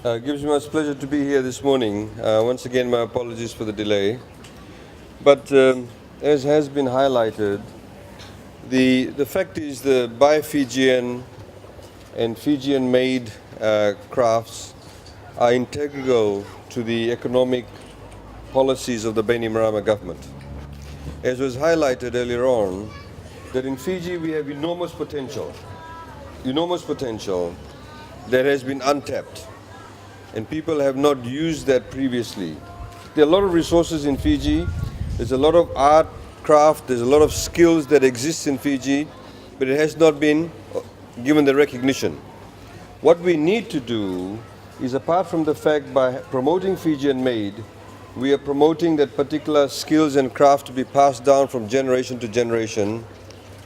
Gives me much pleasure to be here this morning. Once again, my apologies for the delay. But as has been highlighted, the fact is the Buy Fijian and Fijian-made crafts are integral to the economic policies of the Bainimarama government. As was highlighted earlier on, that in Fiji we have enormous potential that has been untapped, and people have not used that previously. There are a lot of resources in Fiji. There's a lot of art, craft, there's a lot of skills that exist in Fiji, but it has not been given the recognition. What we need to do is, apart from the fact by promoting Fijian made, we are promoting that particular skills and craft to be passed down from generation to generation,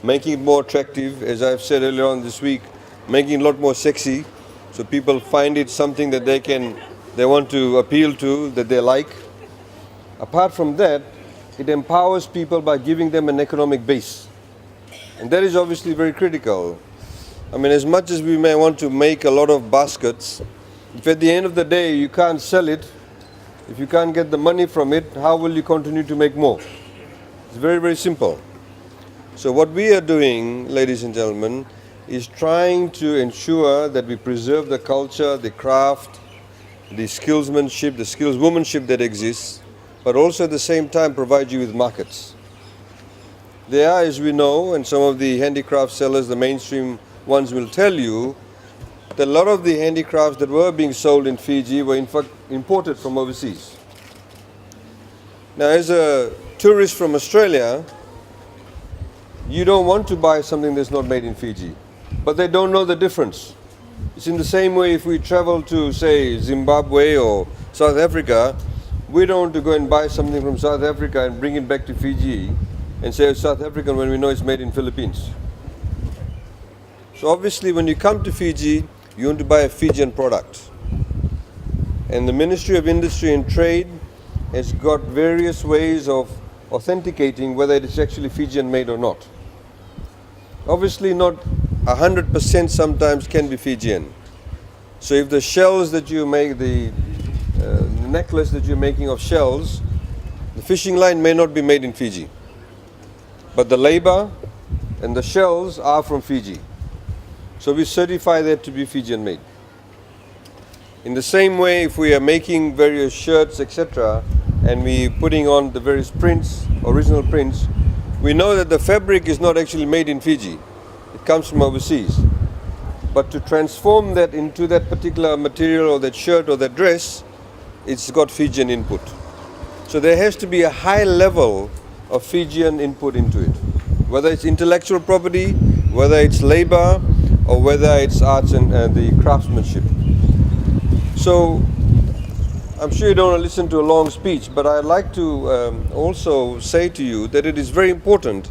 making it more attractive, as I've said earlier on this week, making it a lot more sexy, so people find it something that they want to appeal to, that they like. Apart from that, it empowers people by giving them an economic base. And that is obviously very critical. I mean, as much as we may want to make a lot of baskets, if at the end of the day you can't sell it, if you can't get the money from it, how will you continue to make more? It's very, very simple. So what we are doing, ladies and gentlemen, is trying to ensure that we preserve the culture, the craft, the skillsmanship, the skillswomanship that exists, but also at the same time provide you with markets. There are, as we know, and some of the handicraft sellers, the mainstream ones will tell you, that a lot of the handicrafts that were being sold in Fiji were in fact imported from overseas. Now, as a tourist from Australia, you don't want to buy something that's not made in Fiji, but they don't know the difference. It's in the same way if we travel to, say, Zimbabwe or South Africa, we don't want to go and buy something from South Africa and bring it back to Fiji and say it's South African when we know it's made in Philippines. So obviously when you come to Fiji, you want to buy a Fijian product. And the Ministry of Industry and Trade has got various ways of authenticating whether it is actually Fijian made or not. Obviously not 100% sometimes can be Fijian. So if the shells that you make, the necklace that you're making of shells, the fishing line may not be made in Fiji, but the labor and the shells are from Fiji. So we certify that to be Fijian made. In the same way, if we are making various shirts, etc., and we putting on the various prints, original prints, we know that the fabric is not actually made in Fiji. It comes from overseas. But to transform that into that particular material or that shirt or that dress, it's got Fijian input. So there has to be a high level of Fijian input into it. Whether it's intellectual property, whether it's labor, or whether it's arts and the craftsmanship. So I'm sure you don't want to listen to a long speech, but I'd like to also say to you that it is very important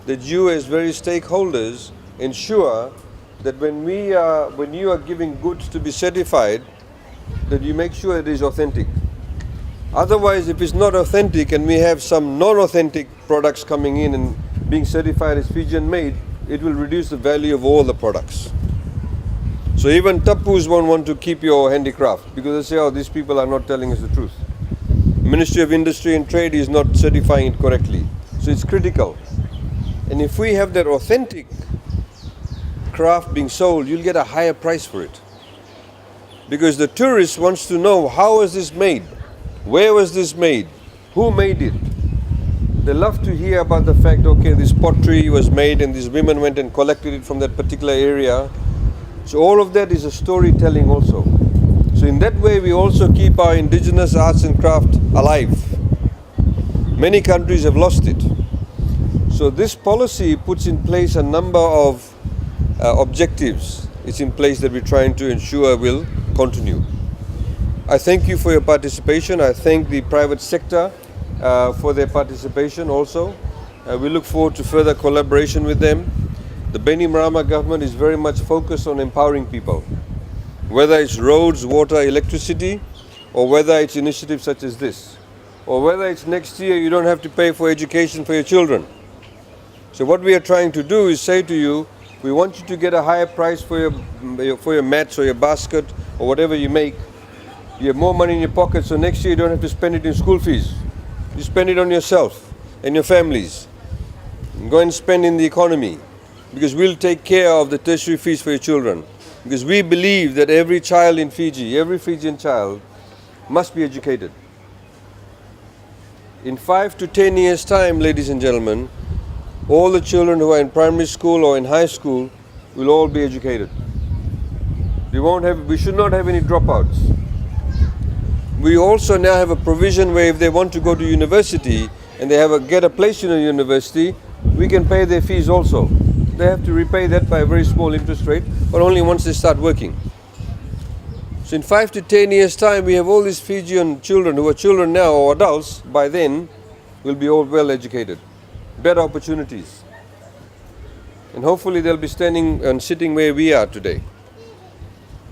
that you as various stakeholders ensure that when you are giving goods to be certified, that you make sure it is authentic. Otherwise, if it's not authentic and we have some non-authentic products coming in and being certified as Fijian made, it will reduce the value of all the products. So even tapus won't want to keep your handicraft because they say, oh, these people are not telling us the truth. Ministry of Industry and Trade is not certifying it correctly. So it's critical. And if we have that authentic craft being sold, you'll get a higher price for it. Because the tourist wants to know, how was this made? Where was this made? Who made it? They love to hear about the fact, okay, this pottery was made and these women went and collected it from that particular area. So all of that is a storytelling also. So in that way, we also keep our indigenous arts and craft alive. Many countries have lost it. So this policy puts in place a number of objectives. It's in place that we're trying to ensure will continue. I thank you for your participation. I thank the private sector for their participation also. We look forward to further collaboration with them. The Bainimarama government is very much focused on empowering people, whether it's roads, water, electricity, or whether it's initiatives such as this, or whether it's next year you don't have to pay for education for your children. So what we are trying to do is say to you, we want you to get a higher price for your mats or your basket or whatever you make, you have more money in your pocket, so next year you don't have to spend it in school fees. You spend it on yourself and your families. Go and spend in the economy, because we'll take care of the tertiary fees for your children. Because we believe that every child in Fiji, every Fijian child, must be educated. In 5 to 10 years' time, ladies and gentlemen, all the children who are in primary school or in high school will all be educated. We should not have any dropouts. We also now have a provision where if they want to go to university and they get a place in a university, we can pay their fees also. They have to repay that by a very small interest rate, but only once they start working. So in 5 to 10 years' time, we have all these Fijian children who are children now or adults, by then will be all well educated. Better opportunities. And hopefully they'll be standing and sitting where we are today.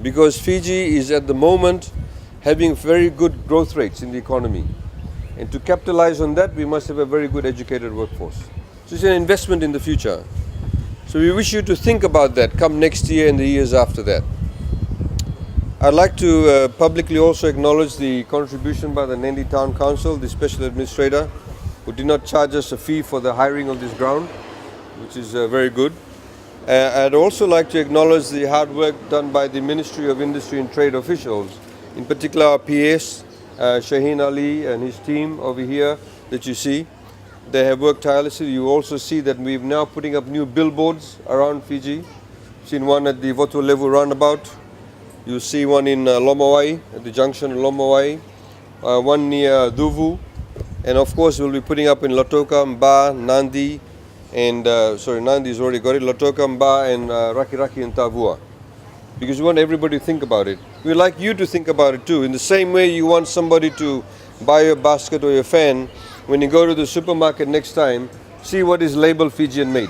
Because Fiji is at the moment having very good growth rates in the economy. And to capitalize on that, we must have a very good educated workforce. So it's an investment in the future. So we wish you to think about that come next year and the years after that. I'd like to publicly also acknowledge the contribution by the Nandi Town Council, the special administrator, who did not charge us a fee for the hiring of this ground, which is very good. I'd also like to acknowledge the hard work done by the Ministry of Industry and Trade officials, in particular our PS, Shaheen Ali and his team over here that you see. They have worked tirelessly. You also see that we're now putting up new billboards around Fiji. You've seen one at the Voto Levu roundabout. You see one in Lomawai, at the junction of Lomawai. One near Duvu. And of course we'll be putting up in Latoka, Mba, Nandi, and Nandi's already got it, Latoka, Mba, and Raki and Tavua. Because we want everybody to think about it. We'd like you to think about it too. In the same way you want somebody to buy your basket or your fan, when you go to the supermarket next time, see what is labeled Fijian made.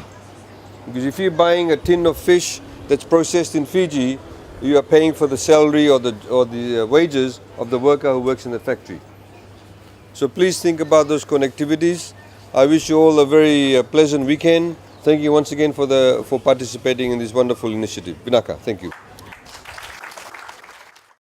Because if you're buying a tin of fish that's processed in Fiji, you are paying for the salary or the wages of the worker who works in the factory. So please think about those connectivities. I wish you all a very pleasant weekend. Thank you once again for participating in this wonderful initiative. Vinaka, thank you.